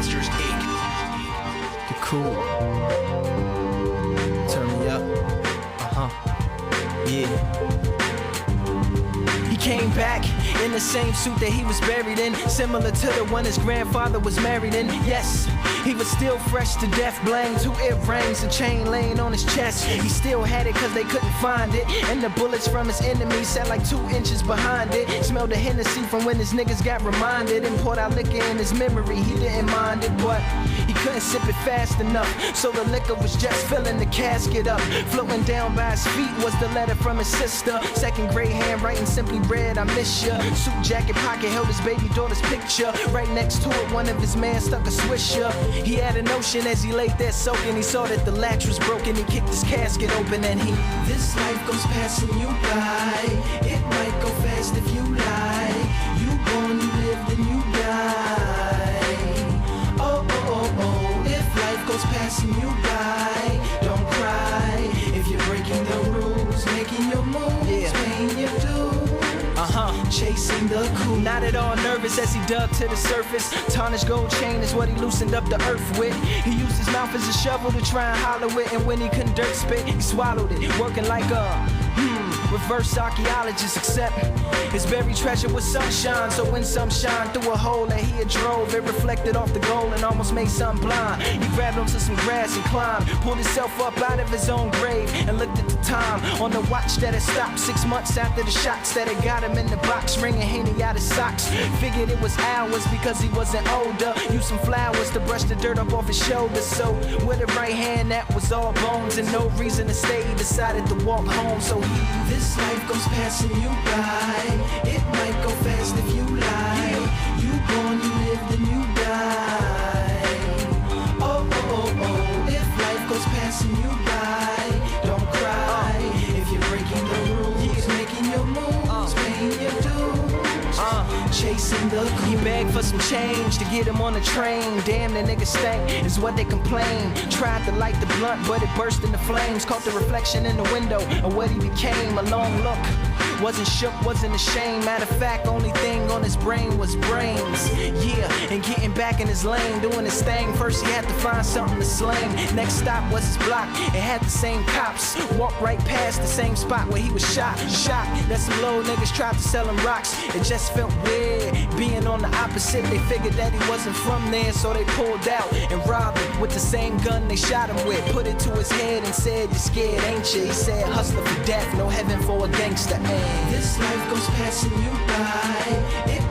Monsters Inc. You're cool. Turn me up. Yeah. He came back in the same suit that he was buried in, similar to the one his grandfather was married in. Yes, he was still fresh to death, blang 2 earrings, a chain laying on his chest. He still had it cause they couldn't find it, and the bullets from his enemies sat like 2 inches behind it. Smelled the Hennessy from when his niggas got reminded, and poured out liquor in his memory. He didn't mind it, but he couldn't sip it fast enough, so the liquor was just filling the casket up. Floating down by his feet was the letter from his sister. Second grade handwriting, simply read, I miss ya. Suit jacket pocket held his baby daughter's picture. Right next to it, one of his men stuck a swisher. He had a notion as he laid there soaking. He saw that the latch was broken. He kicked his casket open and he, this life goes passing you by. It might go fast if you lie. You born, you live, then you die. Oh, oh, oh, oh. If life goes passing you by, don't cry. If you're breaking the rules, making your moves, paying your dues. Chasing the cool. Not at all nervous as he dug to the surface. Tarnished gold chain is what he loosened up the earth with. He used his mouth as a shovel to try and hollow it, and when he couldn't dirt spit, he swallowed it, working like a reverse archaeologist, except his buried treasure was sunshine. So when some shine through a hole that he had drove, it reflected off the gold and almost made some blind. He grabbed onto some grass and climbed, pulled himself up out of his own grave, and looked at the time on the watch that had stopped 6 months after the shots that had got him in the box, wringing Henny out his socks. Figured it was hours because he wasn't older. Used some flowers to brush the dirt up off his shoulders. So with a right hand that was all bones and no reason to stay, he decided to walk home. So he, this life goes passing you by. It might go fast if you lie. You born, you live, then you die. Oh, oh, oh, oh. If life goes passing you by, don't cry. If you're breaking the rules, making your moves, paying your dues. Chasing the cool. He begged for some change to get him on the train. Damn, the nigga stank, is what they complain. Tried to light the blunt, but it burst into flames. Caught the reflection in the window of what he became. A long look, wasn't shook, wasn't ashamed. Matter of fact, only thing on his brain was brains. Yeah, and getting back in his lane, doing his thing. First he had to find something to sling. Next stop was his block, it had the same cops. Walked right past the same spot where he was shot. Shocked that some low niggas tried to sell him rocks. It just felt weird, being on the opposite. They figured that he wasn't from there, so they pulled out and robbed him with the same gun they shot him with. Put it to his head and said, you're scared, ain't you? He said, hustler for death, no heaven for a gangster. This life goes passing you by. It